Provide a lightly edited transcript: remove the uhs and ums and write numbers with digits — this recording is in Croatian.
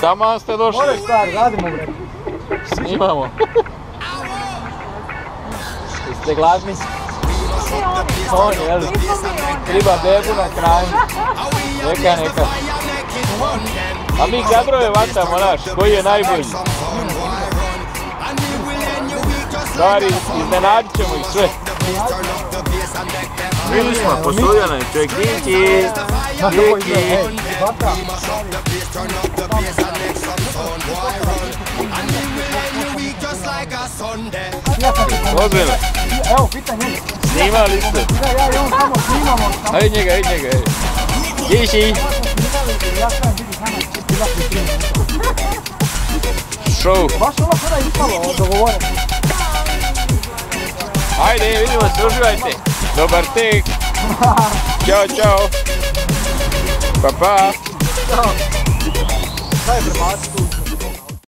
Taman ste došli. Mole stvari, radimo bre. Snimamo. Jeste gladni? On, jel? Treba bebu na kraju. Neka. A mi kadrove vatamo naš, koji je najbolji. Stvari, iznenadit ćemo ih sve. Vidli smo, posuljeno je čovjek, Diki. Ozbiljno. Evo, pitanje. Snimali ste. Ja i on samo snimamo. Ajde njega. Diši. Show. Baš ovo sada ispalo, dogovoreno. Ajde, vidimo se, uživajte. Dobar tek. Ćao. Pa. Šta je prebaci tu?